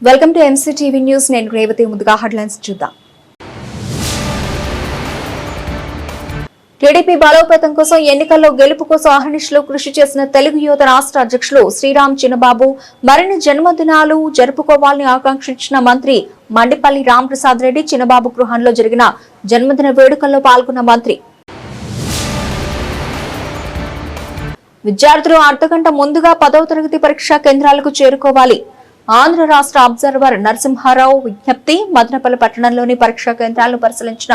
Welcome to MCTV news. నేను రేవతి. ముందుగా headlines చూద్దాం. టీడీపీ బలోపేతం కోసం ఎన్నికల్లో గెలుపు కోసం అహర్నిశలు కృషి చేసిన తెలుగు యువత రాష్ట్ర అధ్యక్షులు శ్రీరామ్ చిన్నబాబు మరిన్ని జన్మదినాలు జరుపుకోవాలని ఆకాంక్షించిన మంత్రి మండిపల్లి రాంప్రసాద్ రెడ్డి చిన్నబాబు గృహంలో జరిగిన జన్మదిన వేడుకల్లో పాల్గొన్న మంత్రి. విద్యార్థులు అర్ధగంట ముందుగా 10వ తరగతి పరీక్షా కేంద్రాలకు చేరుకోవాలి. ఆంధ్ర రాష్ట్ర అబ్జర్వర్ నరసింహారావు విజ్ఞప్తి. మదనపల్లి పట్టణంలోని పరీక్షా కేంద్రాలను పరిశీలించిన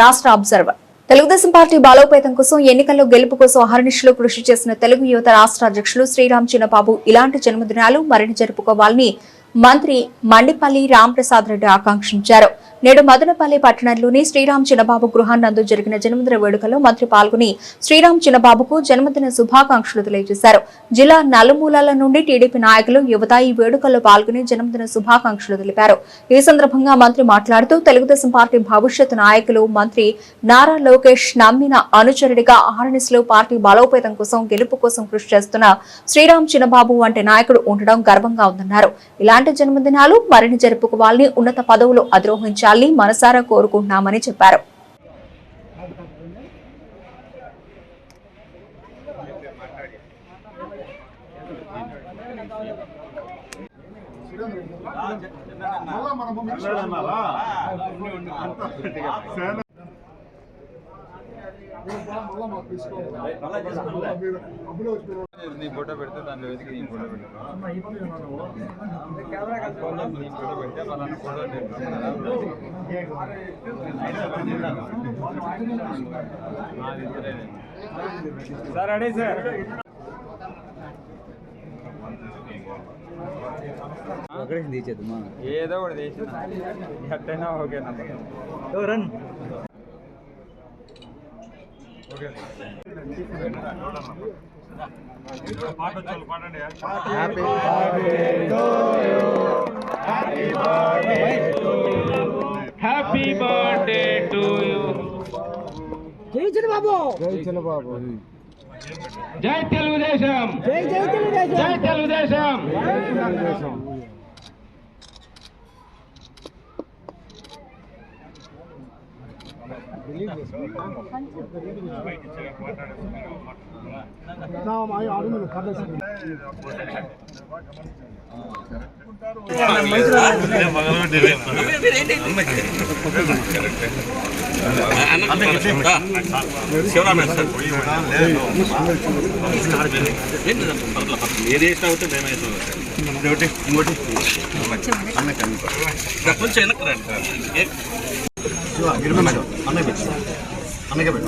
రాష్ట్ర అబ్జర్వర్. తెలుగుదేశం పార్టీ బలోపేతం కోసం ఎన్నికల్లో గెలుపు కోసం అహర్నిశలు కృషి చేసిన తెలుగు యువత రాష్ట్ర అధ్యక్షులు శ్రీరామ్ చిన్నబాబు ఇలాంటి జన్మదినాలు మరిన్ని జరుపుకోవాలని మంత్రి మండిపల్లి రాంప్రసాద్ రెడ్డి ఆకాంక్షించారు. నేడు మదనపల్లి పట్టణంలోని శ్రీరామ్ చిన్నబాబు గృహానందు జరిగిన జన్మదిన వేడుకల్లో మంత్రి పాల్గొని శ్రీరామ్ చిన్నబాబుకు జన్మదిన శుభాకాంక్షలు తెలియజేశారు. జిల్లా నలుమూలల నుండి టీడీపీ నాయకులు యువత ఈ వేడుకల్లో పాల్గొని జన్మదిన శుభాకాంక్షలు తెలిపారు. ఈ సందర్భంగా మంత్రి మాట్లాడుతూ తెలుగుదేశం పార్టీ భవిష్యత్ నాయకులు మంత్రి నారా లోకేష్ నమ్మిన అనుచరుడిగా అహర్నిశలు పార్టీ బలోపేతం కోసం గెలుపు కోసం కృషి చేస్తున్న శ్రీరామ్ చిన్నబాబు వంటి నాయకుడు ఉండడం గర్వంగా ఉందన్నారు. ఇలాంటి జన్మదినాలు మరిన్ని జరుపుకోవాలని, ఉన్నత పదవులు అధిరోహించాలని మనసారా కోరుకుంటున్నామని చెప్పారు. ఫోటో పెడితే దాంట్లో వెతికి నీ ఫోటో పెడితే వాళ్ళని ఫోటో సార్ అడే సార్ ఏదో ఒకటి తీసి ఎట్టయినా ఓకేనా Happy birthday to you. Happy birthday to you. Happy birthday to you. జై చిన్నబాబు. జై చిన్నబాబు. జై తెలుగుదేశం. జై తెలుగుదేశం. జై తెలుగుదేశం. జై తెలుగుదేశం. అన్నకే పెట్టు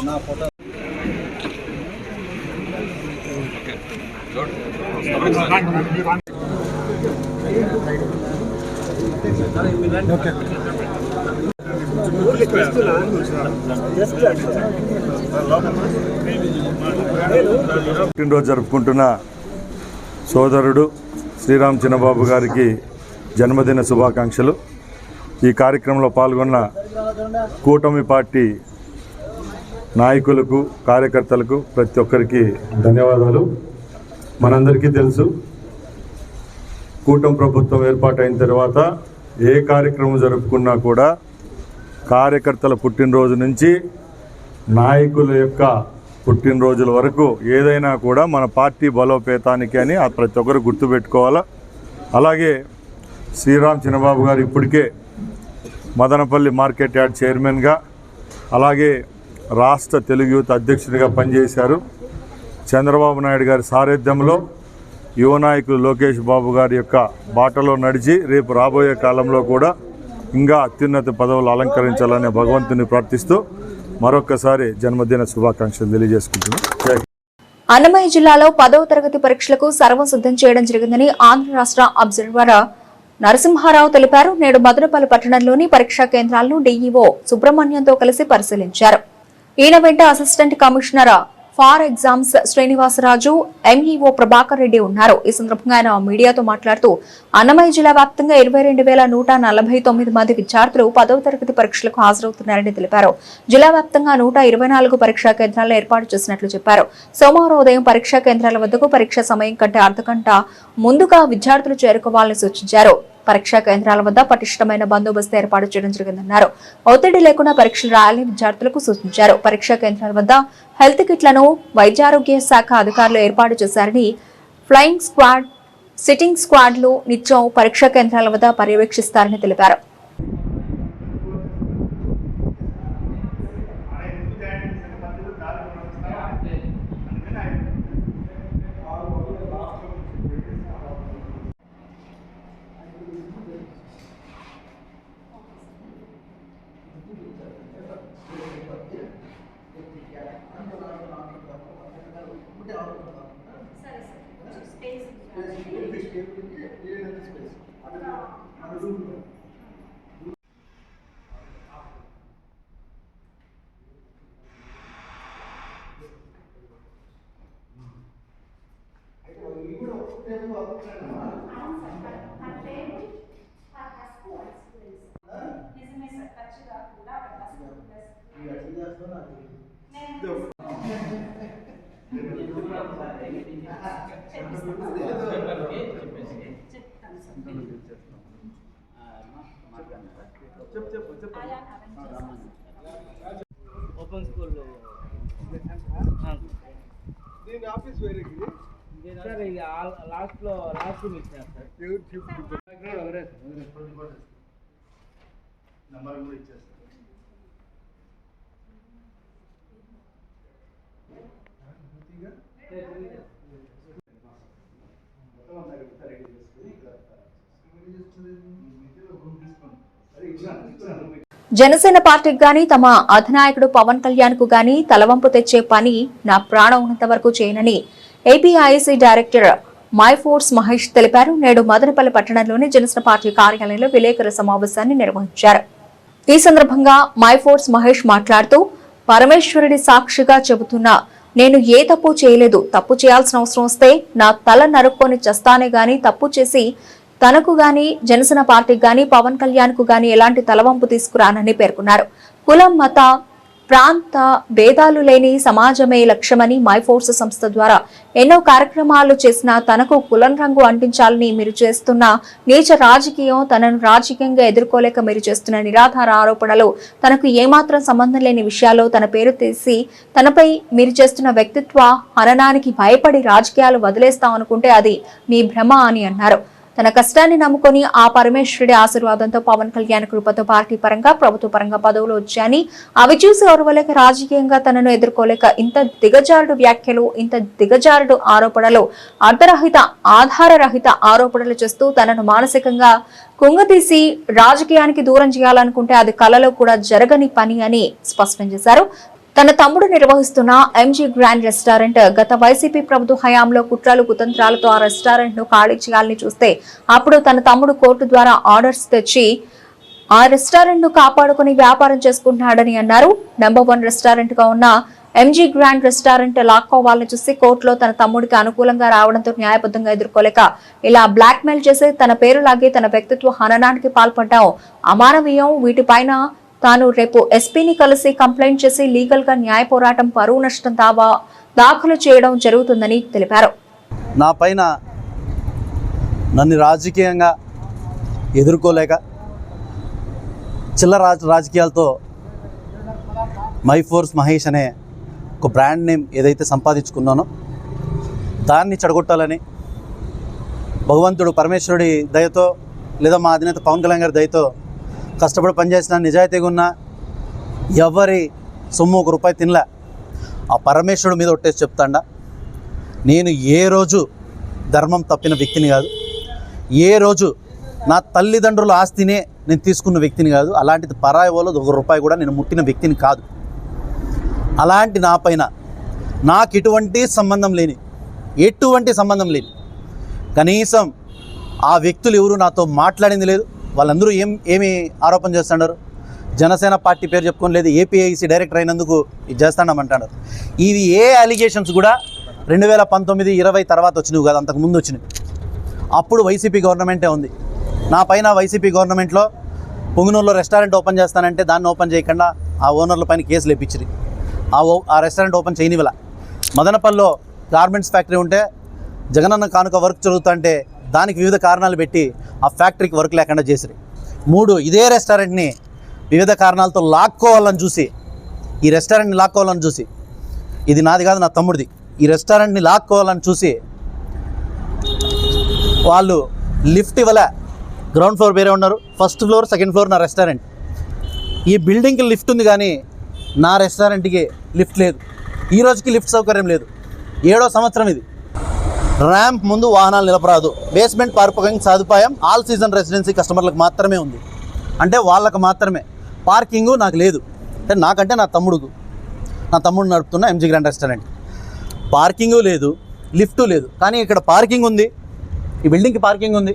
నా ఫోటో పుట్టినరోజు జరుపుకుంటున్న సోదరుడు శ్రీరామ్ చిన్నబాబు గారికి జన్మదిన శుభాకాంక్షలు. ఈ కార్యక్రమంలో పాల్గొన్న కూటమి పార్టీ నాయకులకు, కార్యకర్తలకు ప్రతి ఒక్కరికి ధన్యవాదాలు. మనందరికీ తెలుసు, కూటమి ప్రభుత్వం ఏర్పాటైన తర్వాత ఏ కార్యక్రమం జరుపుకున్నా కూడా కార్యకర్తల పుట్టినరోజు నుంచి నాయకుల యొక్క పుట్టినరోజుల వరకు ఏదైనా కూడా మన పార్టీ బలోపేతానికి అని ప్రతి ఒక్కరు గుర్తుపెట్టుకోవాలా. అలాగే శ్రీరామ్ చిన్నబాబు గారు ఇప్పటికే మదనపల్లి మార్కెట్ యార్డ్ చైర్మన్గా, అలాగే రాష్ట్ర తెలుగు యూత్ అధ్యక్షుడిగా పనిచేశారు. చంద్రబాబు నాయుడు గారి సారథ్యంలో యువ నాయకులు లోకేష్ బాబు గారి యొక్క బాటలో నడిచి రేపు రాబోయే కాలంలో కూడా ఇంకా అత్యున్నత పదవులు అలంకరించాలని భగవంతుని ప్రార్థిస్తూ మరొకసారి జన్మదిన శుభాకాంక్షలు తెలియజేసుకుంటున్నాను. అన్నమయ్య జిల్లాలో 10వ తరగతి పరీక్షలకు సర్వం సిద్ధం చేయడం జరిగిందని ఆంధ్ర రాష్ట్ర అబ్జర్వర్ నరసింహారావు తెలిపారు. నేడు మదనపల్లి పట్టణంలోని పరీక్షా కేంద్రాలను డీఈఓ సుబ్రహ్మణ్యంతో కలిసి పరిశీలించారు. ఈయన వెంట assistant commissioner for exams Srinivasaraju, MEO Prabhakar Reddy ఉన్నారు. ఈ సందర్భంగా ఆయన మీడియాతో మాట్లాడుతూ అన్నమయ్య జిల్లా వ్యాప్తంగా 22,149 మంది విద్యార్థులు 10వ తరగతి పరీక్షలకు హాజరవుతున్నారని తెలిపారు. జిల్లా వ్యాప్తంగా 124 పరీక్షా కేంద్రాలను ఏర్పాటు చేసినట్లు చెప్పారు. సోమవారం ఉదయం పరీక్షా కేంద్రాల వద్దకు పరీక్ష సమయం కంటే అర్ధగంట ముందుగా విద్యార్థులు చేరుకోవాలని సూచించారు. పరీక్షా కేంద్రాల వద్ద పటిష్టమైన బందోబస్తు ఏర్పాటు చేయడం జరిగిందన్నారు. ఒత్తిడి లేకుండా పరీక్షలు రాయాలని విద్యార్థులకు సూచించారు. పరీక్షా కేంద్రాల వద్ద హెల్త్ కిట్లను వైద్యారోగ్య శాఖ అధికారులు ఏర్పాటు చేశారని, ఫ్లయింగ్ స్క్వాడ్, సిట్టింగ్ స్క్వాడ్లు నిత్యం పరీక్షా కేంద్రాల వద్ద పర్యవేక్షిస్తారని తెలిపారు. ఓపెన్ స్కూల్ దీని ఆఫీస్ వేరే సార్ ఇక లాస్ట్ ఇచ్చినారు సార్. నంబర్ కూడా ఇచ్చేస్తారు. జనసేన పార్టీకి గాని తమ అధినాయకుడు పవన్ కళ్యాణ్ కు గాని తలవంపు తెచ్చే పని నా ప్రాణం ఉన్నంత వరకు చేయనని ఏపీఐసీ డైరెక్టర్ మైఫోర్స్ మహేష్ తెలిపారు. నేడు మదనపల్లి పట్టణంలోని జనసేన పార్టీ కార్యాలయంలో విలేకరుల సమావేశాన్ని నిర్వహించారు. ఈ సందర్భంగా మైఫోర్స్ మహేష్ మాట్లాడుతూ పరమేశ్వరుడి సాక్షిగా చెబుతున్నా నేను ఏ తప్పు చేయలేదు. తప్పు చేయాల్సిన అవసరం వస్తే నా తల నరుక్కొని చస్తానే గాని తప్పు చేసి తనకు గాని జనసేన పార్టీకి గాని పవన్ కళ్యాణ్ కు గాని ఎలాంటి తలవంపు తీసుకురానని పేర్కొన్నారు. కులం, మత, ప్రాంత భేదాలు లేని సమాజమే లక్ష్యమని మైఫోర్స్ సంస్థ ద్వారా ఎన్నో కార్యక్రమాలు చేసినా తనకు కులం రంగు అంటించాలని మీరు చేస్తున్న నీచ రాజకీయం, తనను రాజకీయంగా ఎదుర్కోలేక మీరు చేస్తున్న నిరాధార ఆరోపణలు, తనకు ఏమాత్రం సంబంధం లేని విషయాల్లో తన పేరు తీసి తనపై మీరు చేస్తున్న వ్యక్తిత్వ హననానికి భయపడి రాజకీయాలు వదిలేస్తామనుకుంటే అది మీ భ్రమ అని అన్నారు. తన కష్టాన్ని నమ్ముకొని ఆ పరమేశ్వరుడి ఆశీర్వాదంతో పవన్ కళ్యాణ్ కృపతో పార్టీ పరంగా, ప్రభుత్వ పరంగా పదవులు వచ్చాయని, అవి చూసి ఓర్వలేక రాజకీయంగా తనను ఎదుర్కోలేక ఇంత దిగజారుడు వ్యాఖ్యలు, ఇంత దిగజారుడు ఆరోపణలు, అర్ధరహిత, ఆధారరహిత ఆరోపణలు చేస్తూ తనను మానసికంగా కుంగతీసి రాజకీయానికి దూరం చేయాలనుకుంటే అది కలలో కూడా జరగని పని అని స్పష్టం చేశారు. తన తమ్ముడు నిర్వహిస్తున్న ఎంజీ గ్రాండ్ రెస్టారెంట్ గత వైసీపీ ప్రభుత్వ హయాంలో కుట్రలు, కుతంత్రాలతో ఆ రెస్టారెంట్ ను ఖాళీ చేయాలని చూస్తే అప్పుడు తన తమ్ముడు కోర్టు ద్వారా ఆర్డర్స్ తెచ్చి ఆ రెస్టారెంట్ ను కాపాడుకుని వ్యాపారం చేసుకుంటున్నాడని అన్నారు. నెంబర్ 1 రెస్టారెంట్ గా ఉన్న ఎంజీ గ్రాండ్ రెస్టారెంట్ లాక్కోవాలని చూసి కోర్టులో తన తమ్ముడికి అనుకూలంగా రావడంతో న్యాయబద్ధంగా ఎదుర్కోలేక ఇలా బ్లాక్ మెయిల్ చేసి తన పేరు లాగి తన వ్యక్తిత్వ హననానికి పాల్పడ్డాం. అమానవీయం. వీటిపైన తాను రేపు ఎస్పీని కలిసి కంప్లైంట్ చేసి లీగల్ గా న్యాయ పోరాటం, పరువు నష్టం దావా దాఖలు చేయడం జరుగుతుందని తెలిపారు. నా పైన నన్ను రాజకీయంగా ఎదుర్కోలేక చిల్లర రాజకీయాలతో మైఫోర్స్ మహేష్ అనే ఒక బ్రాండ్ నేమ్ ఏదైతే సంపాదించుకున్నానో దాన్ని చెడగొట్టాలని భగవంతుడు పరమేశ్వరుడి దయతో లేదా మా అధినేత పవన్ కళ్యాణ్ గారి దయతో కష్టపడి పనిచేసిన, నిజాయితీగా ఉన్న, ఎవరి సొమ్ము 1 రూపాయి తినలే ఆ పరమేశ్వరుడు మీద ఒట్టేసి చెప్తాండా, నేను ఏ రోజు ధర్మం తప్పిన వ్యక్తిని కాదు, ఏ రోజు నా తల్లిదండ్రుల ఆస్తినే నేను తీసుకున్న వ్యక్తిని కాదు, అలాంటిది పరాయి వాళ్ళు 1 రూపాయి కూడా నేను ముట్టిన వ్యక్తిని కాదు. అలాంటి నా పైన నాకు ఎటువంటి సంబంధం లేని కనీసం ఆ వ్యక్తులు ఎవరు నాతో మాట్లాడింది లేదు. వాళ్ళందరూ ఏమి ఆరోపణ చేస్తున్నారు, జనసేన పార్టీ పేరు చెప్పుకొని లేదు ఏపీఐసి డైరెక్టర్ అయినందుకు ఇది చేస్తానమంటాడు. ఇవి ఏ అలిగేషన్స్ కూడా 2019-20 తర్వాత వచ్చినవి కాదు, అంతకుముందు వచ్చినవి. అప్పుడు వైసీపీ గవర్నమెంటే ఉంది. నా పైన వైసీపీ గవర్నమెంట్లో పొంగునూరులో రెస్టారెంట్ ఓపెన్ చేస్తానంటే దాన్ని ఓపెన్ చేయకుండా ఆ ఓనర్ల పైన కేసులు వేయించిరి. ఆ రెస్టారెంట్ ఓపెన్ చేయనివ్వల. మదనపల్లిలో గార్మెంట్స్ ఫ్యాక్టరీ ఉంటే జగనన్న కానుక వర్క్ జరుగుతుంటే దానికి వివిధ కారణాలు పెట్టి ఆ ఫ్యాక్టరీకి వర్క్ లేకుండా చేసిరి. 3 ఇదే రెస్టారెంట్ని వివిధ కారణాలతో లాక్కోవాలని చూసి, ఈ రెస్టారెంట్ని లాక్కోవాలని చూసి, ఇది నాది కాదు నా తమ్ముడిది, ఈ రెస్టారెంట్ని లాక్కోవాలని చూసి వాళ్ళు లిఫ్ట్ ఇవ్వలే. గ్రౌండ్ ఫ్లోర్ వేరే ఉన్నారు, ఫస్ట్ ఫ్లోర్ సెకండ్ ఫ్లోర్ నా రెస్టారెంట్. ఈ బిల్డింగ్కి లిఫ్ట్ ఉంది కానీ నా రెస్టారెంట్కి లిఫ్ట్ లేదు. ఈ రోజుకి లిఫ్ట్ సౌకర్యం లేదు. 7వ సంవత్సరం ఇది. ర్యాంప్ ముందు వాహనాలు నిలపరాదు. బేస్మెంట్ పార్కింగ్ సదుపాయం ఆల్ సీజన్ రెసిడెన్సీ కస్టమర్లకు మాత్రమే ఉంది, అంటే వాళ్ళకు మాత్రమే. పార్కింగు నాకు లేదు, అంటే నాకంటే నా తమ్ముడు నడుపుతున్న ఎంజీ గ్రాండ్ రెస్టారెంట్. పార్కింగు లేదు, లిఫ్టు లేదు. కానీ ఇక్కడ పార్కింగ్ ఉంది, ఈ బిల్డింగ్కి పార్కింగ్ ఉంది,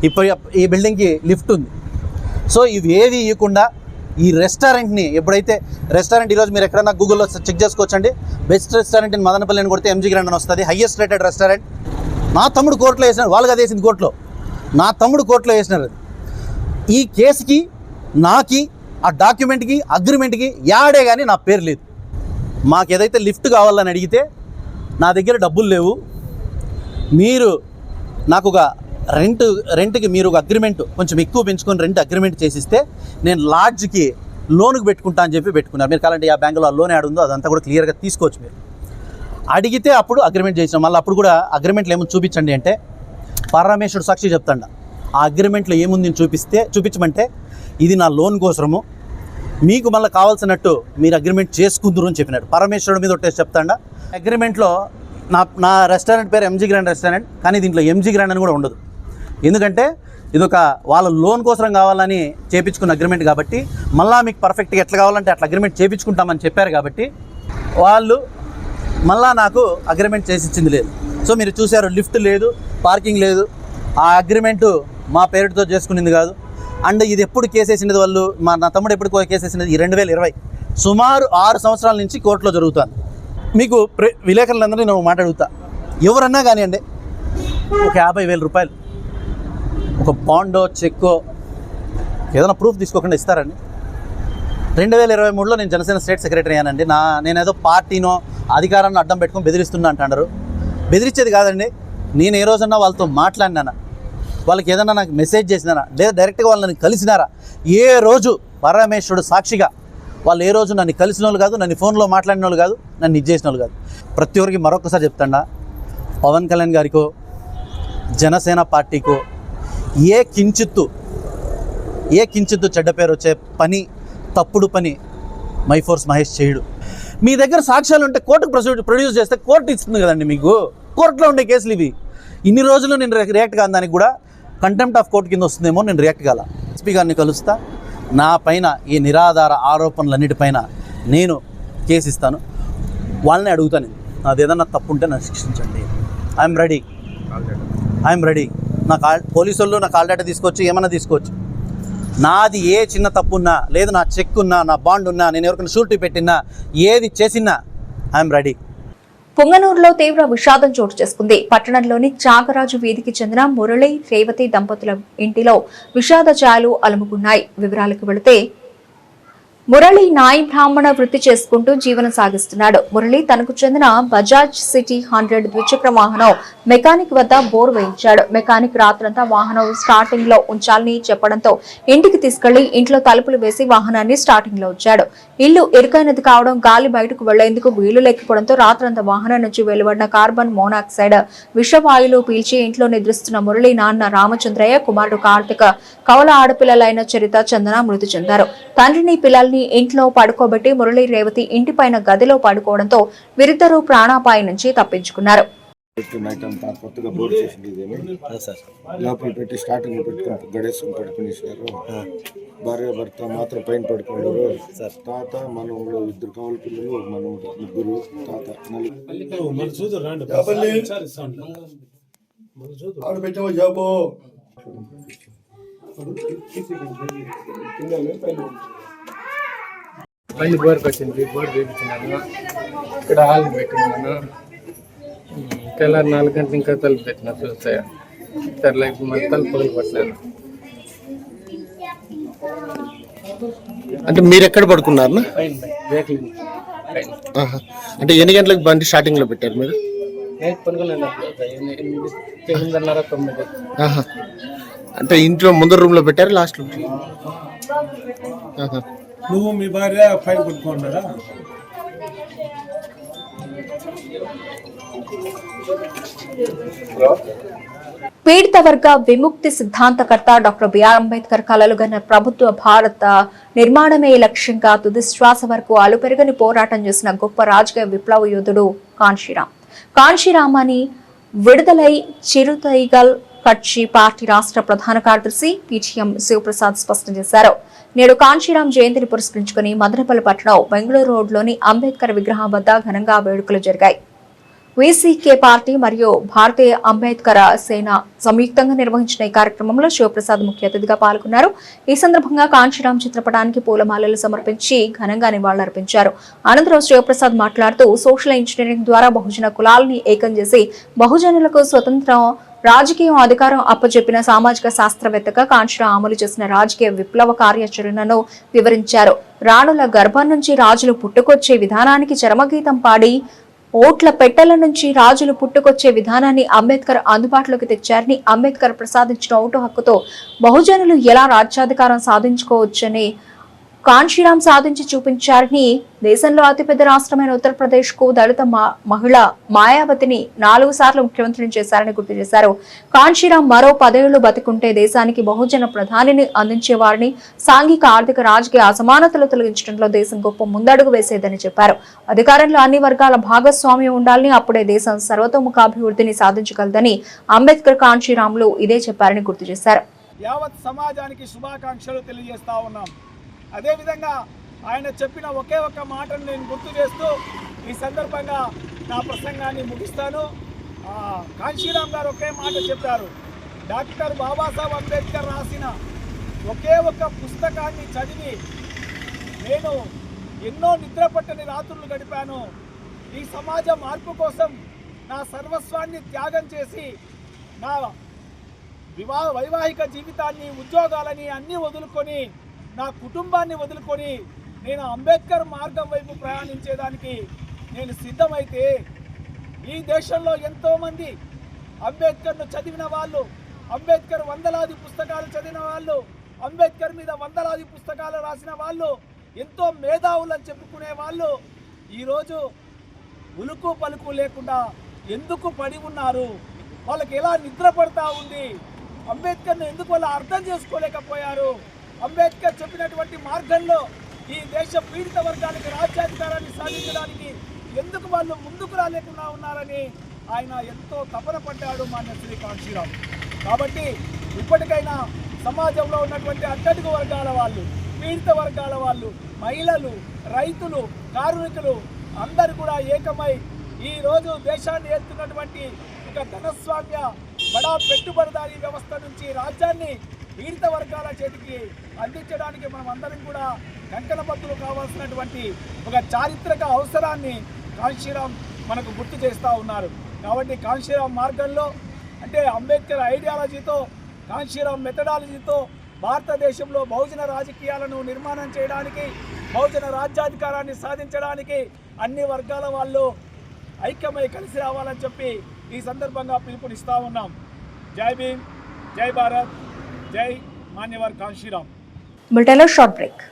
ఇప్పుడు ఈ బిల్డింగ్కి లిఫ్ట్ ఉంది. సో ఇవి ఏవి ఇవ్వకుండా ఈ రెస్టారెంట్ని ఎప్పుడైతే రెస్టారెంట్ ఈరోజు మీరు ఎక్కడన్నా గూగుల్లో చెక్ చేసుకోవచ్చండి, బెస్ట్ రెస్టారెంట్ ఇన్ మదనపల్లి అని కొడితే ఎంజీ గ్రాండ్ అని వస్తుంది, హైయెస్ట్ రేటెడ్ రెస్టారెంట్. నా తమ్ముడు కోర్టులో వేసినారు, వాళ్ళు కదా వేసింది కోర్టులో, నా తమ్ముడు కోర్టులో వేసినారు. అది ఈ కేసుకి నాకి ఆ డాక్యుమెంట్కి అగ్రిమెంట్కి యాడే కానీ నా పేరు లేదు. మాకు ఏదైతే లిఫ్ట్ కావాలని అడిగితే నా దగ్గర డబ్బులు లేవు, మీరు నాకు ఒక రెంట్కి మీరు ఒక అగ్రిమెంట్ కొంచెం ఎక్కువ పెంచుకొని రెంట్ అగ్రిమెంట్ చేసిస్తే నేను లాడ్జ్కి లోన్కి పెట్టుకుంటా అని చెప్పి పెట్టుకున్నారు. మీరు కావాలంటే ఆ బ్యాంకులో ఆ లోన్ యాడ్ ఉందో అదంతా కూడా క్లియర్గా తీసుకోవచ్చు. మీరు అడిగితే అప్పుడు అగ్రిమెంట్ చేసినాం. మళ్ళీ అప్పుడు కూడా అగ్రిమెంట్లు ఏమో చూపించండి అంటే పరమేశ్వరుడు సాక్షి చెప్తాండ, ఆ అగ్రిమెంట్లో ఏముంది చూపించమంటే ఇది నా లోన్ కోసము, మీకు మళ్ళీ కావాల్సినట్టు మీరు అగ్రిమెంట్ చేసుకుందరు అని చెప్పినాడు. పరమేశ్వరుడు మీద ఒకటే చెప్తాండ. అగ్రిమెంట్లో నా రెస్టారెంట్ పేరు ఎంజీ గ్రాండ్ రెస్టారెంట్, కానీ దీంట్లో ఎంజీ గ్రాండ్ అని కూడా ఉండదు. ఎందుకంటే ఇదొక వాళ్ళ లోన్ కోసం కావాలని చేయించుకున్న అగ్రిమెంట్ కాబట్టి, మళ్ళీ మీకు పర్ఫెక్ట్గా ఎట్లా కావాలంటే అట్లా అగ్రిమెంట్ చేయించుకుంటామని చెప్పారు కాబట్టి వాళ్ళు మళ్ళీ నాకు అగ్రిమెంట్ చేసి ఇచ్చింది లేదు. సో మీరు చూశారు, లిఫ్ట్ లేదు, పార్కింగ్ లేదు. ఆ అగ్రిమెంటు మా పేరుతో చేసుకునేది కాదు. అండ్ ఇది ఎప్పుడు కేసేసినది వాళ్ళు, నా తమ్ముడు ఎప్పుడు కేసేసినది 2020, సుమారు 6 సంవత్సరాల నుంచి కోర్టులో జరుగుతుంది. మీకు విలేకరులందరినీ నేను మాట్లాడుతా, ఎవరన్నా కానివ్వండి, ఒక 50,000 రూపాయలు ఒక బాండో చెక్కో ఏదైనా ప్రూఫ్ తీసుకోకుండా ఇస్తారండి? 2023లో నేను జనసేన స్టేట్ సెక్రటరీ అయ్యానండి. నేనేదో పార్టీనో అధికారాన్ని అడ్డం పెట్టుకొని బెదిరిస్తున్నా అంటున్నారు. బెదిరించేది కాదండి. నేను ఏ రోజన్నా వాళ్ళతో మాట్లాడినానా, వాళ్ళకి ఏదన్నా నాకు మెసేజ్ చేసినారా, లేదా డైరెక్ట్గా వాళ్ళని కలిసినారా? ఏ రోజు పరమేశ్వరుడు సాక్షిగా వాళ్ళు ఏ రోజు నన్ను కలిసిన వాళ్ళు కాదు, నన్ను ఫోన్లో మాట్లాడిన వాళ్ళు కాదు, నన్ను ఇచ్చేసిన వాళ్ళు కాదు. ప్రతి ఒక్కరికి మరొకసారి చెప్తాడా, పవన్ కళ్యాణ్ గారికో జనసేన పార్టీకో ఏ కించిత్తు చెడ్డ పేరు వచ్చే పని, తప్పుడు పని మైఫోర్స్ మహేష్ చేయడు. మీ దగ్గర సాక్ష్యాలు ఉంటే కోర్టుకు ప్రొడ్యూస్ చేస్తే కోర్టు ఇస్తుంది కదండి మీకు. కోర్టులో ఉండే కేసులు ఇవి. ఇన్ని రోజులు నేను రియాక్ట్ కాని దానికి కూడా కంటెంప్ట్ ఆఫ్ కోర్టు కింద వస్తుందేమో నేను రియాక్ట్ కాల. ఎస్పీ గారిని కలుస్తా, నా పైన ఈ నిరాధార ఆరోపణలన్నిటిపైన నేను కేసు ఇస్తాను. వాళ్ళని అడుగుతాను, నాది ఏదన్నా తప్పు ఉంటే నన్ను శిక్షించండి. I'm ready. నా పోలీసు వాళ్ళు నా కాల్ డేటా తీసుకోవచ్చు, ఏమన్నా తీసుకోవచ్చు. నాది ఏ చిన్న తప్పు ఉన్నా, లేదు నా చెక్ ఉన్నా, నా బాండ్ ఉన్నా, నేను ఎవరికైనా షూరిటీ పెట్టినా, ఏది చేసినా ఐఎమ్ రెడీ. పుంగనూరులో తీవ్ర విషాదం చోటు చేసుకుంది. పట్టణంలోని చాగరాజు వీధికి చెందిన మురళి, రేవతి దంపతుల ఇంటిలో విషాద ఛాయలు అలుముకున్నాయి. వివరాలకు వెళితే, మురళి నాయి బ్రాహ్మణ వృత్తి చేసుకుంటూ జీవనం సాగిస్తున్నాడు. మురళి తనకు చెందిన బజాజ్ సిటీ 100 ద్విచక్ర వాహనం మెకానిక్ వద్ద బోర్ వేయించాడు. మెకానిక్ రాత్రంతా వాహనం స్టార్టింగ్ లో ఉంచాలని చెప్పడంతో ఇంటికి తీసుకెళ్లి ఇంట్లో తలుపులు వేసి వాహనాన్ని స్టార్టింగ్ లో ఉంచాడు. ఇల్లు ఇరుకైనది కావడం, గాలి బయటకు వెళ్లేందుకు వీలు లేకపోవడంతో రాత్రంతా వాహనం నుంచి వెలువడిన కార్బన్ మోనాక్సైడ్ విషవాయువులు పీల్చి ఇంట్లో నిద్రిస్తున్న మురళి నాన్న రామచంద్రయ్య, కుమారుడు కార్తిక, కవల ఆడపిల్లలైన చరిత, చందన మృతి చెందారు. తండ్రిని పిల్లల్ని ఇంట్లో పడుకోబెట్టి మురళి, రేవతి ఇంటిపైన గదిలో పడుకోవడంతో వీరిద్దరూ ప్రాణాపాయం నుంచి తప్పించుకున్నారు. నైట్ అంతా కొత్తగా బోర్ చేసింది ఇదేమి లోపల పెట్టి స్టార్టింగ్ పెట్టుకుని గడేసుకుని పడుకునేసారు. భార్య భర్త మాత్రం పైన పడుకున్నారు. తాత మనవులు 2 కవల పిల్లలు, మనవుడు 3, తాత 4. బండి బోర్కి వచ్చింది, బోర్ చూపించినాను. ఇక్కడ హాల్ పెట్టినాను. తెల్లారి 4 గంటలు ఇంకా తలుపు పెట్టినా చూస్తే తెల్ల తలుపు పగలు పట్టినాను. అంటే మీరు ఎక్కడ పడుకున్నారు? పైన రేకులు పైన అంటే ఎన్ని గంటలకు బండి స్టార్టింగ్ లో పెట్టారు మీరు? నైట్ పనుకోలేదు, 8:30, 9. ఆహా. అంటే ఇంట్లో ముందర రూమ్ లో పెట్టారు, లాస్ట్ రూమ్? నువ్వు మీ భార్య పైన కొట్టుకున్నారా? పీడిత వర్గ విముక్తి సిద్ధాంతకర్త డాక్టర్ బిఆర్ అంబేద్కర్ కలలుగన్న ప్రభుత్వ భారత నిర్మాణమే లక్ష్యంగా తుది శ్వాస వరకు అలుపెరగని పోరాటం చేసిన గొప్ప రాజకీయ విప్లవ యోధుడు కాన్షీరాం. కాన్షీరాం అని విడుదలై చిరుతైగల్ కట్చి పార్టీ రాష్ట్ర ప్రధాన కార్యదర్శి పీటీఎం శివప్రసాద్ స్పష్టం చేశారు. నేడు కాన్షీరాం జయంతిని పురస్కరించుకుని మదనపల్లి పట్టణం బెంగళూరు రోడ్లోని అంబేద్కర్ విగ్రహం వద్ద ఘనంగా వేడుకలు జరిగాయి. వీసీకే పార్టీ మరియు భారతీయ అంబేద్కర్ సేన సంయుక్తంగా నిర్వహించిన ఈ కార్యక్రమంలో శివప్రసాద్ ముఖ్య అతిథిగా పాల్గొన్నారు. ఈ సందర్భంగా కాన్షీరాం చిత్రపటానికి పూలమాలలు సమర్పించి ఘనంగా నివాళులర్పించారు. అనంతరం శివప్రసాద్ మాట్లాడుతూ సోషల్ ఇంజనీరింగ్ ద్వారా బహుజన కులాలని ఏకం చేసి బహుజనులకు స్వతంత్రం రాజకీయం అధికారం అప్పచెప్పిన సామాజిక శాస్త్రవేత్తగా కాన్షీరాం అమలు చేసిన రాజకీయ విప్లవ కార్యాచరణను వివరించారు. రాణుల గర్భం నుంచి రాజులు పుట్టుకొచ్చే విధానానికి చరమగీతం పాడి ఓట్ల పెట్టెల నుంచి రాజులు పుట్టుకొచ్చే విధానాన్ని అంబేద్కర్ అందుబాటులోకి తెచ్చారని, అంబేద్కర్ ప్రసాదించిన ఓటు హక్కుతో బహుజనులు ఎలా రాజ్యాధికారం సాధించుకోవచ్చని కాన్షీరాం సాధించి చూపించారని, దేశంలో అతిపెద్ద రాష్ట్రమైన ఉత్తరప్రదేశ్ కు దళిత మహిళ మాయావతిని 4 సార్లు ముఖ్యమంత్రిని చేశారని గుర్తు చేశారు. కాన్షీరాం మరో 10 ఏళ్లు బతికుంటే దేశానికి బహుజన ప్రధానిని అందించేవారని, సాంఘిక ఆర్థిక రాజకీయ అసమానతలు తొలగించడంలో దేశం గొప్ప ముందడుగు వేసేదని చెప్పారు. అధికారంలో అన్ని వర్గాల భాగస్వామ్యం ఉండాలని, అప్పుడే దేశం సర్వతోముఖాభివృద్ధిని సాధించగలదని అంబేద్కర్ కాన్షీరాంలు ఇదే చెప్పారని గుర్తు చేశారు. యావత్ సమాజానికి శుభాకాంక్షలు తెలియజేస్తా ఉన్నాం. అదేవిధంగా ఆయన చెప్పిన ఒకే ఒక్క మాటను నేను గుర్తు చేస్తూ ఈ సందర్భంగా నా ప్రసంగాన్ని ముగిస్తాను. కాన్షీరాం గారు ఒకే మాట చెప్పారు. డాక్టర్ బాబాసాహెబ్ అంబేద్కర్ రాసిన ఒకే ఒక్క పుస్తకాన్ని చదివి నేను ఎన్నో నిద్రపట్టని రాత్రులు గడిపాను. ఈ సమాజ మార్పు కోసం నా సర్వస్వాన్ని త్యాగం చేసి నా వైవాహిక జీవితాన్ని, ఉద్యోగాలని అన్నీ వదులుకొని, నా కుటుంబాన్ని వదులుకొని నేను అంబేద్కర్ మార్గం వైపు ప్రయాణించేదానికి నేను సిద్ధమైతే ఈ దేశంలో ఎంతోమంది అంబేద్కర్ను చదివిన వాళ్ళు, అంబేద్కర్ వందలాది పుస్తకాలు చదివిన వాళ్ళు, అంబేద్కర్ మీద వందలాది పుస్తకాలు రాసిన వాళ్ళు, ఎంతో మేధావులని చెప్పుకునే వాళ్ళు ఈరోజు ఉలుకు పలుకు లేకుండా ఎందుకు పడి ఉన్నారు? వాళ్ళకి ఎలా నిద్ర పడతా ఉంది? అంబేద్కర్ను ఎందుకు వాళ్ళు అర్థం చేసుకోలేకపోయారు? అంబేద్కర్ చెప్పినటువంటి మార్గంలో ఈ దేశ పీడిత వర్గానికి రాజ్యాధికారాన్ని సాధించడానికి ఎందుకు వాళ్ళు ముందుకు రాలేకుండా ఉన్నారని ఆయన ఎంతో తపన పడ్డాడు మాన్య శ్రీ కాన్షీరాం. కాబట్టి ఇప్పటికైనా సమాజంలో ఉన్నటువంటి అట్టడుగు వర్గాల వాళ్ళు, పీడిత వర్గాల వాళ్ళు, మహిళలు, రైతులు, కార్మికులు అందరూ కూడా ఏకమై ఈరోజు దేశాన్ని ఏలుతున్నటువంటి ఒక ధనస్వామ్య బడా పెట్టుబడిదారీ వ్యవస్థ నుంచి రాజ్యాన్ని పీడిత వర్గాల చేతికి అందించడానికి మనం అందరం కూడా కంకణబద్దులు కావాల్సినటువంటి ఒక చారిత్రక అవసరాన్ని కాన్షీరాం మనకు గుర్తు చేస్తూ ఉన్నారు. కాబట్టి కాన్షీరాం మార్గంలో అంటే అంబేద్కర్ ఐడియాలజీతో, కాన్షీరాం మెథడాలజీతో భారతదేశంలో బహుజన రాజకీయాలను నిర్మాణం చేయడానికి, బహుజన రాజ్యాధికారాన్ని సాధించడానికి అన్ని వర్గాల వాళ్ళు ఐక్యమై కలిసి రావాలని చెప్పి ఈ సందర్భంగా పిలుపునిస్తూ ఉన్నాం. జై భీమ్, జై భారత్, జై మాన్యవర్ కాన్షీరాం. బులెటిన్లో షార్ట్ బ్రేక్.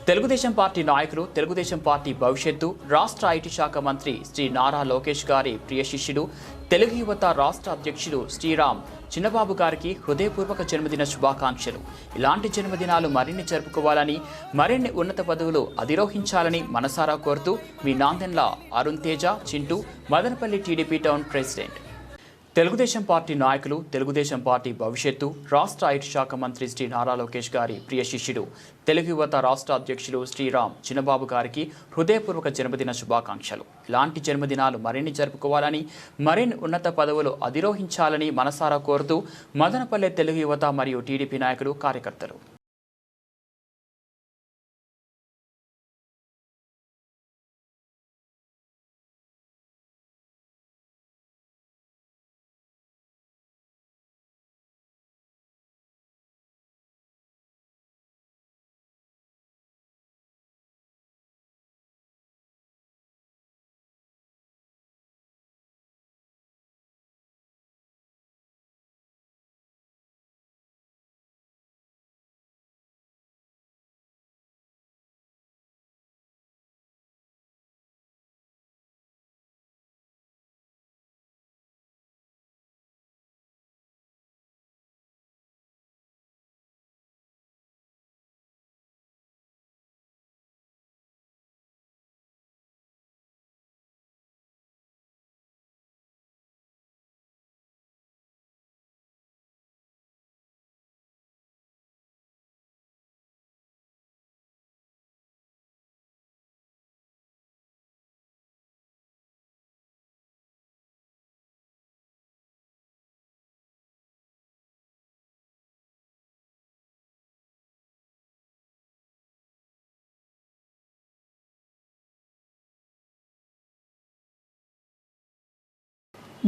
తెలుగుదేశం పార్టీ నాయకులు, తెలుగుదేశం పార్టీ భవిష్యత్తు, రాష్ట్ర ఐటీ శాఖ మంత్రి శ్రీ నారా లోకేష్ గారి ప్రియ శిష్యుడు, తెలుగు యువత రాష్ట్ర అధ్యక్షుడు శ్రీరామ్ చిన్నబాబు గారికి హృదయపూర్వక జన్మదిన శుభాకాంక్షలు. ఇలాంటి జన్మదినాలు మరిన్ని జరుపుకోవాలని, మరిన్ని ఉన్నత పదవులు అధిరోహించాలని మనసారా కోరుతూ మీ Nandendla Arun Teja Chintu, Madanapalle TDP town president. Telugu Desam party నాయకులు, తెలుగుదేశం పార్టీ భవిష్యత్తు, రాష్ట్ర ఐటీ శాఖ మంత్రి శ్రీ నారా లోకేష్ గారి ప్రియ శిష్యుడు, తెలుగు యువత రాష్ట్ర అధ్యక్షులు శ్రీరామ్ చిన్నబాబు గారికి హృదయపూర్వక జన్మదిన శుభాకాంక్షలు. ఇలాంటి జన్మదినాలు మరిన్ని జరుపుకోవాలని, మరిన్ని ఉన్నత పదవులు అధిరోహించాలని మనసారా కోరుతూ మదనపల్లె తెలుగు యువత మరియు టీడీపీ నాయకులు, కార్యకర్తలు.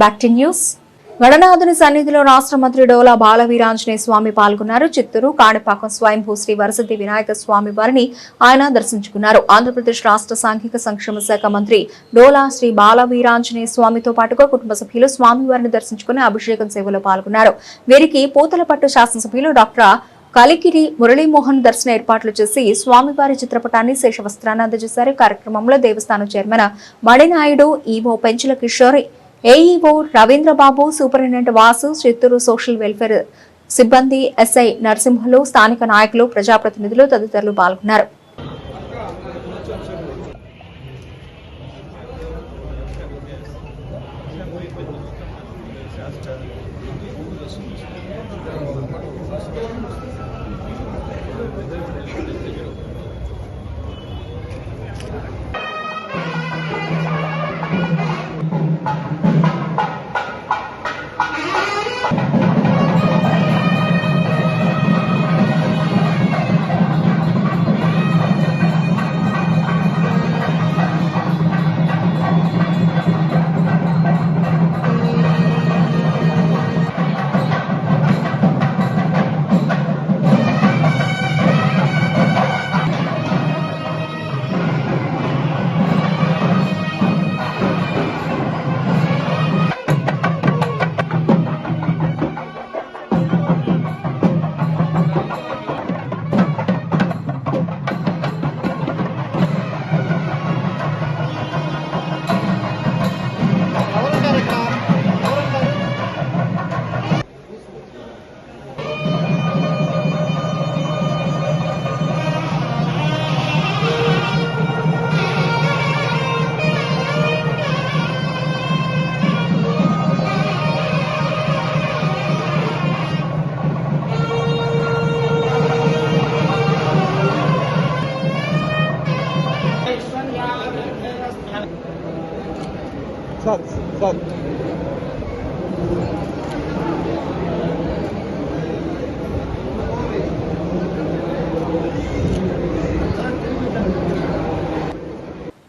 Back to news. గణనాథుని సన్నిధిలో రాష్ట్ర మంత్రి డోలా బాలవీరాంజనేయ స్వామి పాల్గొన్నారు. చిత్తూరు కాణిపాకం స్వయంభూ శ్రీ వరసిద్ధి వినాయక స్వామి వారిని ఆయన దర్శించుకున్నారు. ఆంధ్రప్రదేశ్ రాష్ట్ర సాంఘిక సంక్షేమ శాఖ మంత్రి డోలా శ్రీ బాలవీరాంజనేయ స్వామితో పాటుగా కుటుంబ సభ్యులు స్వామివారిని దర్శించుకుని అభిషేకం సేవలో పాల్గొన్నారు. వీరికి పూతలపట్టు శాసనసభ్యులు డాక్టర్ కలికిరి మురళీమోహన్ దర్శన ఏర్పాట్లు చేసి స్వామివారి చిత్రపటాన్ని శేషవస్త్రాన్ని అందజేశారు. కార్యక్రమంలో దేవస్థానం chairman Mani Naidu, EO Penchula Kishore, AEO Ravindra Babu, superintendent Vasu, Chittoor social welfare సిబ్బంది, ఎస్ఐ నరసింహులు, స్థానిక నాయకులు, ప్రజాప్రతినిధులు తదితరులు పాల్గొన్నారు.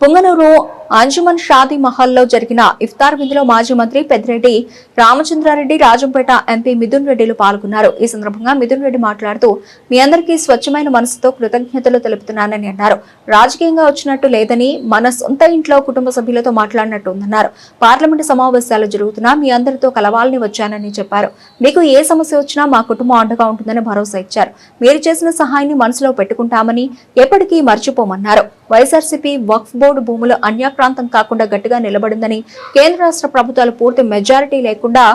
పుంగనూరు అంజుమన్ షాదీ మహల్లో జరిగిన ఇఫ్తార్ విందులో మాజీ మంత్రి పెద్దిరెడ్డి రామచంద్రారెడ్డి, రాజంపేట ఎంపీ మిథున్ రెడ్డిలు పాల్గొన్నారు. ఈ సందర్భంగా మిథున్ రెడ్డి మాట్లాడుతూ, మీ అందరికీ స్వచ్ఛమైన మనసుతో కృతజ్ఞతలు తెలుపుతున్నానని అన్నారు. రాజకీయంగా వచ్చినట్టు లేదని, మన సొంత ఇంట్లో కుటుంబ సభ్యులతో మాట్లాడినట్టు ఉందన్నారు. పార్లమెంటు సమావేశాలు జరుగుతున్నా మీ అందరితో కలవాలని వచ్చానని చెప్పారు. మీకు ఏ సమస్య వచ్చినా మా కుటుంబం అండగా ఉంటుందని భరోసా ఇచ్చారు. మీరు చేసిన సహాయాన్ని మనసులో పెట్టుకుంటామని, ఎప్పటికీ మర్చిపోమన్నారు. వైఎస్ఆర్సీపీ వక్ఫ్ బోర్డు భూములు అన్యాక్రాంతం కాకుండా గట్టిగా నిలబడిందని, కేంద్ర రాష్ట్ర ప్రభుత్వాలు పూర్తి మెజారిటీ లేకుండా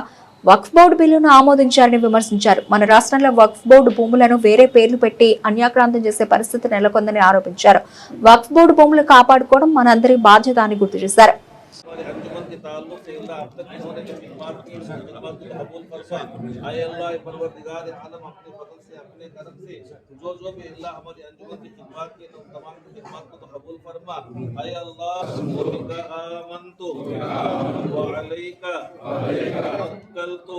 వక్ఫ్ బోర్డు బిల్లును ఆమోదించారని విమర్శించారు. మన రాష్ట్రంలో వక్ఫ్ బోర్డు భూములను వేరే పేర్లు పెట్టి అన్యాక్రాంతం చేసే పరిస్థితి నెలకొందని ఆరోపించారు. వక్ఫ్ బోర్డు భూములు కాపాడుకోవడం మనందరి బాధ్యత అని గుర్తు చేశారు. जो भी अल्लाह हमारी अंजुमन की खिदमत के तमाम खिदमत को कबूल फरमा। ऐ अल्लाह बिका आमन्तु व अलैका तवक्कलतु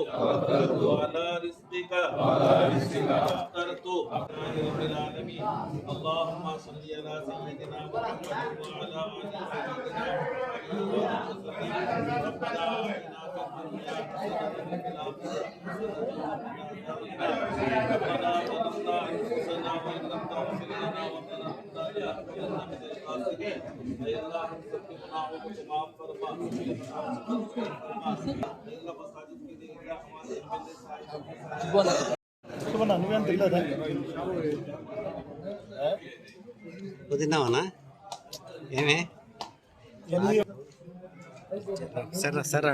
व अला रिज़्क़िका अफ़तरतु रब्बिल आलमीन। अल्लाहुम्मा सल्लि अला सय्यिदिना मुहम्मद व अला आलि सय्यिदिना मुहम्मद रब्बना आतिना फिद दुनिया हसनतन व फिल తిన్నావనా ఏమే సరే సరే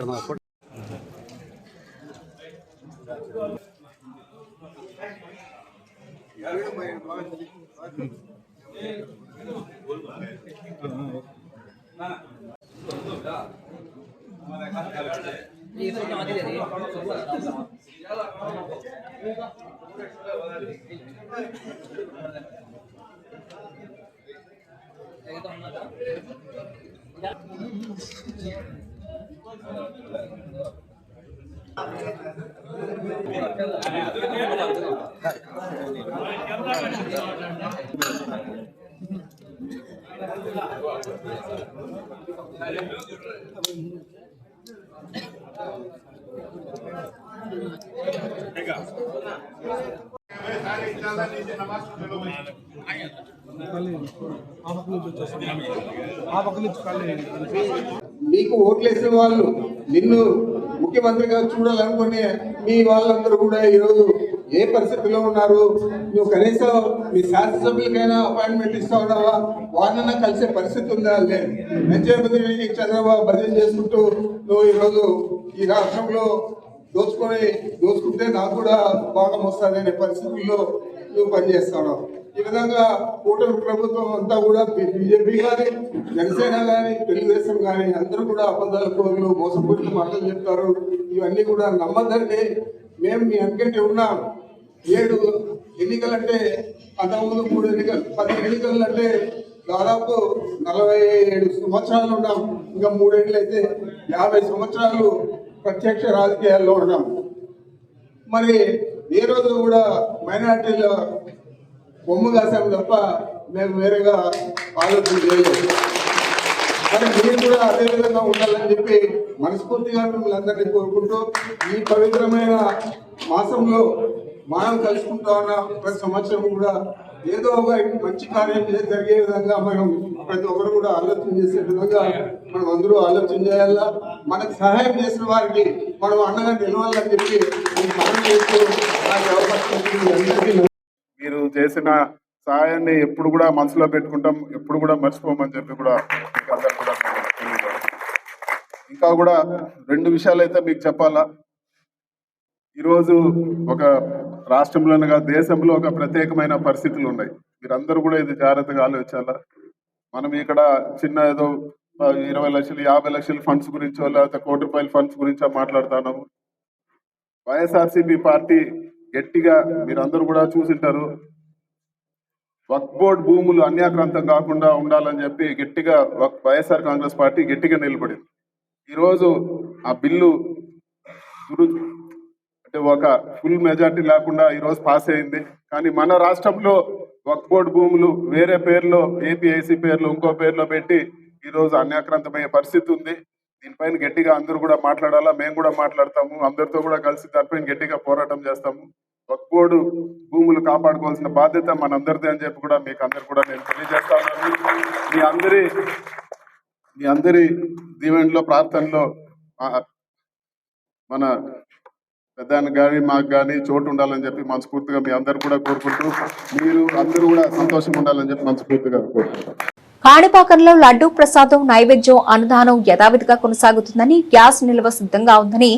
మీకు ఓట్లేసిన వాళ్ళు నిన్ను ముఖ్యమంత్రిగా చూడాలనుకునే మీ వాళ్ళందరూ కూడా ఈరోజు ఏ పరిస్థితిలో ఉన్నారు? నువ్వు కనీసం మీ శాసనసభ్యులకైనా అపాయింట్మెంట్ ఇస్తా ఉన్నావా? వాళ్ళన్నా కలిసే పరిస్థితి ఉందా? లేదు. పంచాయతీ చంద్రబాబు భజన చేసుకుంటూ నువ్వు ఈరోజు ఈ రాష్ట్రంలో దోచుకుంటే నాకు కూడా భాగం వస్తుంది అనే పరిస్థితుల్లో నువ్వు పనిచేస్తావు. ఈ విధంగా కూటమి ప్రభుత్వం అంతా కూడా బీజేపీ కానీ, జనసేన కానీ, తెలుగుదేశం కానీ అందరూ కూడా అబద్ధాల కోరులు, మోసపూరిత మాటలు చెప్తారు. ఇవన్నీ కూడా నమ్మద్దండి. మేము మీ వెనకంటే ఉన్నాం. 7 ఎన్నికలంటే అంతకుముందు 3 ఎన్నికలు, 10 ఎన్నికలు అంటే దాదాపు 47 సంవత్సరాలు ఉన్నాం. ఇంకా 3 ఏళ్ళు అయితే 50 సంవత్సరాలు ప్రత్యక్ష రాజకీయాల్లో ఉన్నాం. మరి ఏ రోజు కూడా మైనార్టీల బొమ్మ కాసాము తప్ప మేము వేరేగా ఆలోచన చేయలేదు. మరి మీరు కూడా అదే విధంగా ఉండాలని చెప్పి మనస్ఫూర్తిగా మిమ్మల్ని అందరినీ కోరుకుంటూ, ఈ పవిత్రమైన మాసంలో మనం కలుసుకుంటా ఉన్న ప్రతి సంవత్సరం కూడా ఏదో ఒక మంచి కార్యం జరిగే విధంగా మనం ప్రతి ఒక్కరు కూడా ఆలోచన చేసే విధంగా మనం అందరూ ఆలోచన చేయాలా. మనకు సహాయం చేసిన వారికి మనం అండగా నిలవాలని చెప్పి మనం చేస్తూ మీరు చేసిన సహాయాన్ని ఎప్పుడు కూడా మనసులో పెట్టుకుంటాం, ఎప్పుడు కూడా మర్చిపోమని చెప్పి కూడా మీకు అందరూ కూడా తెలియజేస్తాం. ఇంకా కూడా 2 విషయాలు అయితే మీకు చెప్పాలా. ఈరోజు ఒక రాష్ట్రంలోనగా దేశంలో ఒక ప్రత్యేకమైన పరిస్థితులు ఉన్నాయి. మీరందరూ కూడా ఇది జాగ్రత్తగా ఆలోచించాలా. మనం ఇక్కడ చిన్న ఏదో 20 లక్షలు 50 లక్షల ఫండ్స్ గురించో లేకపోతే ₹1 కోటి ఫండ్స్ గురించో మాట్లాడుతున్నాము. వైఎస్ఆర్సీపీ పార్టీ గట్టిగా మీరందరూ కూడా చూసింటారు. వక్ఫ్ బోర్డు భూములు అన్యాక్రాంతం కాకుండా ఉండాలని చెప్పి గట్టిగా వైఎస్ఆర్ కాంగ్రెస్ పార్టీ గట్టిగా నిలబడింది. ఈరోజు ఆ బిల్లు అంటే ఒక ఫుల్ మెజార్టీ లేకుండా ఈరోజు పాస్ అయింది. కానీ మన రాష్ట్రంలో వక్ఫ్ బోర్డు భూములు వేరే పేర్లో, ఏపీఐసీ పేర్లు, ఇంకో పేర్లో పెట్టి ఈరోజు అన్యాక్రాంతమయ్యే పరిస్థితి ఉంది. దీనిపైన గట్టిగా అందరూ కూడా మాట్లాడాలా. మేము కూడా మాట్లాడతాము. అందరితో కూడా కలిసి దానిపైన గట్టిగా పోరాటం చేస్తాము. వక్ఫ్ బోర్డు భూములు కాపాడుకోవాల్సిన బాధ్యత మనందరిదే అని చెప్పి కూడా మీకు అందరు కూడా నేను తెలియజేస్తా ఉన్నాను. మీ అందరి దీవెనలో, ప్రార్థనలో మన పెద్దానికి కానీ మాకు కానీ చోటు ఉండాలని చెప్పి మనస్ఫూర్తిగా మీ అందరు కూడా కోరుకుంటూ, మీరు అందరూ కూడా సంతోషంగా ఉండాలని చెప్పి మనస్ఫూర్తిగా కోరుకుంటాం. కాణిపాకంలో లడ్డూ ప్రసాదం నైవేద్యం అన్నదానం యథావిధిగా కొనసాగుతుందని, గ్యాస్ నిల్వ సిద్ధంగా ఉందని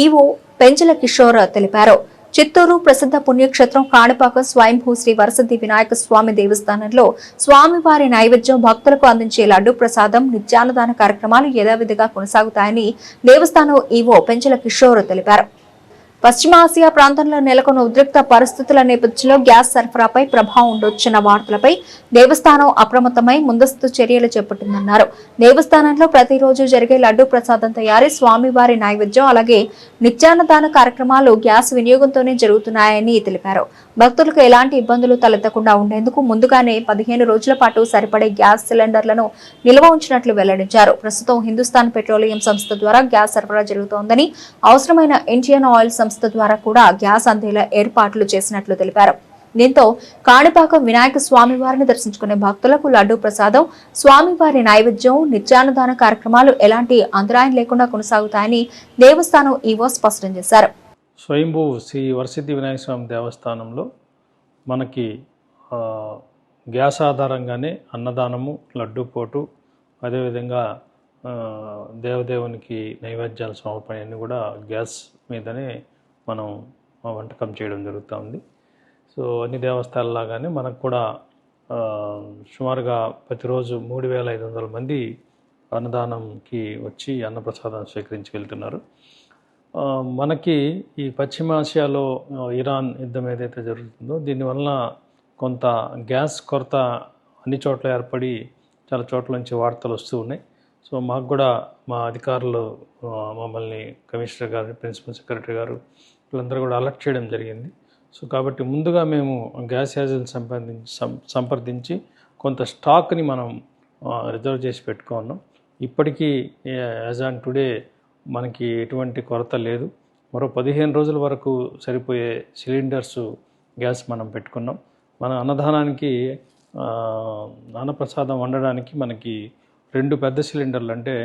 ఈవో పెంచల కిషోర్ తెలిపారు. చిత్తూరు ప్రసిద్ధ పుణ్యక్షేత్రం కాణిపాక స్వయంభూ శ్రీ వరసిద్ధి వినాయక స్వామి దేవస్థానంలో స్వామివారి నైవేద్యం భక్తులకు అందించే లడ్డూ ప్రసాదం నిత్యాన్నదాన కార్యక్రమాలు యథావిధిగా కొనసాగుతాయని దేవస్థానం ఈవో పెంచల కిషోర్ తెలిపారు. పశ్చిమాసియా ప్రాంతంలో నెలకొన్న ఉద్రిక్త పరిస్థితుల నేపథ్యంలో గ్యాస్ సరఫరాపై ప్రభావం ఉండొచ్చన్న వార్తలపై దేవస్థానం అప్రమత్తమై ముందస్తు చర్యలు చేపట్టిందన్నారు. దేవస్థానంలో ప్రతిరోజు జరిగే లడ్డూ ప్రసాదం తయారీ, స్వామివారి నైవేద్యం, అలాగే నిత్యాన్నదాన కార్యక్రమాలు గ్యాస్ వినియోగంతోనే జరుగుతున్నాయని తెలిపారు. భక్తులకు ఎలాంటి ఇబ్బందులు తలెత్తకుండా ఉండేందుకు ముందుగానే 15 రోజుల పాటు సరిపడే గ్యాస్ సిలిండర్లను నిల్వ ఉంచినట్లు వెల్లడించారు. ప్రస్తుతం హిందుస్థాన్ పెట్రోలియం సంస్థ ద్వారా గ్యాస్ సరఫరా జరుగుతోందని, అవసరమైన ఇండియన్ ఆయిల్ సంస్థ ద్వారా కూడా గ్యాస్ అందేలా ఏర్పాట్లు చేసినట్లు తెలిపారు. దీంతో కాణిపాకం వినాయక స్వామివారిని దర్శించుకునే భక్తులకు లడ్డూ ప్రసాదం, స్వామివారి నైవేద్యం, నిత్యాన్నదాన కార్యక్రమాలు ఎలాంటి అంతరాయం లేకుండా కొనసాగుతాయని దేవస్థానం ఈవో స్పష్టం చేశారు. స్వయంభూ శ్రీ వరసిద్ధి వినాయక స్వామి దేవస్థానంలో మనకి గ్యాస్ ఆధారంగానే అన్నదానము, లడ్డూ పోటు, అదేవిధంగా దేవదేవునికి నైవేద్యాల సమర్పణ అన్నీ కూడా గ్యాస్ మీదనే మనం వంటకం చేయడం జరుగుతూ ఉంది. సో అన్ని దేవస్థానాలాగానే మనకు కూడా సుమారుగా ప్రతిరోజు 3500 మంది అన్నదానంకి వచ్చి అన్నప్రసాదం స్వీకరించి వెళ్తున్నారు. మనకి ఈ పశ్చిమాసియాలో ఇరాన్ యుద్ధం ఏదైతే జరుగుతుందో దీనివల్ల కొంత గ్యాస్ కొరత అన్ని చోట్ల ఏర్పడి చాలా చోట్ల నుంచి వార్తలు వస్తూ ఉన్నాయి. సో మాకు కూడా మా అధికారులు మమ్మల్ని కమిషనర్ గారు, ప్రిన్సిపల్ సెక్రటరీ గారు వీళ్ళందరూ కూడా అలర్ట్ చేయడం జరిగింది. సో కాబట్టి ముందుగా మేము గ్యాస్ ఏజెన్సీ సంప్రదించి కొంత స్టాక్ని మనం రిజర్వ్ చేసి పెట్టుకున్నాం. ఇప్పటికీ యాజ్ ఆన్ టుడే మనకి ఎటువంటి కొరత లేదు. మరో 15 రోజుల వరకు సరిపోయే సిలిండర్స్ గ్యాస్ మనం పెట్టుకున్నాం. మన అన్నదానానికి అన్నప్రసాదం వండడానికి మనకి 2 పెద్ద సిలిండర్లు అంటే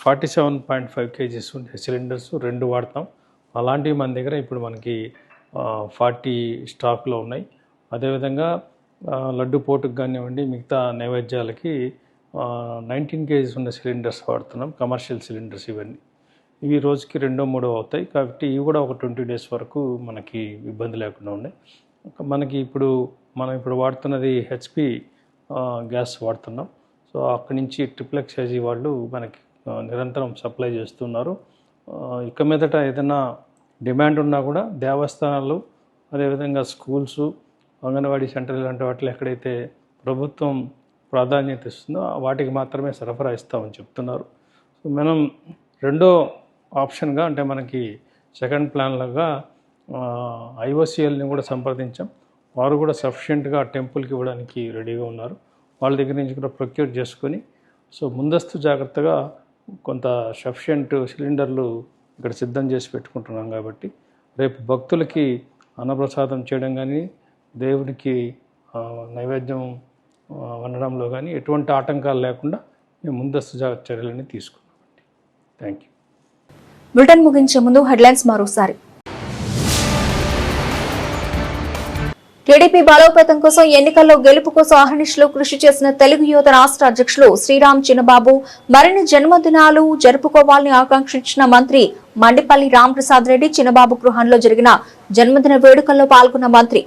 47.5 kgs ఉండే సిలిండర్స్ 2 వాడతాం. అలాంటివి మన దగ్గర ఇప్పుడు మనకి 40 స్టాక్లో ఉన్నాయి. అదేవిధంగా లడ్డు పోటుకు కానివ్వండి, మిగతా నైవేద్యాలకి 19 kgs ఉన్న సిలిండర్స్ వాడుతున్నాం. కమర్షియల్ సిలిండర్స్ ఇవన్నీ. ఇవి రోజుకి 2-3 అవుతాయి. కాబట్టి ఇవి కూడా ఒక 20 days వరకు మనకి ఇబ్బంది లేకుండా ఉన్నాయి. మనకి మనం ఇప్పుడు వాడుతున్నది హెచ్పి గ్యాస్ వాడుతున్నాం. సో అక్కడి నుంచి XXXG వాళ్ళు మనకి నిరంతరం సప్లై చేస్తున్నారు. ఇక మీదట ఏదైనా డిమాండ్ ఉన్నా కూడా దేవస్థానాలు, అదేవిధంగా స్కూల్స్, అంగన్వాడీ సెంటర్ ఇలాంటి వాటిలో ఎక్కడైతే ప్రభుత్వం ప్రాధాన్యత ఇస్తుందో వాటికి మాత్రమే సరఫరా ఇస్తామని చెప్తున్నారు. సో మనం రెండో ఆప్షన్గా అంటే మనకి సెకండ్ ప్లాన్లుగా IOCLని కూడా సంప్రదించాం. వారు కూడా సఫిషియెంట్గా టెంపుల్కి ఇవ్వడానికి రెడీగా ఉన్నారు. వాళ్ళ దగ్గర నుంచి కూడా ప్రొక్యూర్ చేసుకొని సో ముందస్తు జాగ్రత్తగా కొంత సఫిషియెంట్ సిలిండర్లు ఇక్కడ సిద్ధం చేసి పెట్టుకుంటున్నాం. కాబట్టి రేపు భక్తులకి అన్నప్రసాదం చేయడం కానీ, దేవుడికి నైవేద్యం వండడంలో కానీ ఎటువంటి ఆటంకాలు లేకుండా మేము ముందస్తు జాగ్రత్త చర్యలన్నీ తీసుకున్నామండి. Thank you. బులెటిన్ ముగించే ముందు హెడ్లైన్స్ మరోసారి. టీడీపీ బలోపేతం కోసం ఎన్నికల్లో గెలుపు కోసం అహర్నిశలు కృషి చేసిన తెలుగు యువత రాష్ట్ర అధ్యక్షులు శ్రీరామ్ చిన్నబాబు మరిన్ని జన్మదినాలు జరుపుకోవాలని ఆకాంక్షించిన మంత్రి మండిపల్లి రాంప్రసాద్ రెడ్డి చిన్నబాబు గృహంలో జరిగిన జన్మదిన వేడుకల్లో పాల్గొన్న మంత్రి.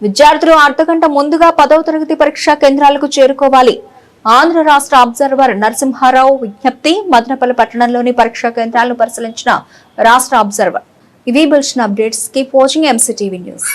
విద్యార్థులు అర్ధగంట ముందుగా 10వ తరగతి పరీక్షా కేంద్రాలకు చేరుకోవాలి. ఆంధ్ర రాష్ట్ర అబ్జర్వర్ నరసింహారావు విజ్ఞప్తి. మదనపల్లి పట్టణంలోని పరీక్షా కేంద్రాలను పరిశీలించిన రాష్ట్ర అబ్జర్వర్. ఇవి bulletin updates. Keep watching MCTV news.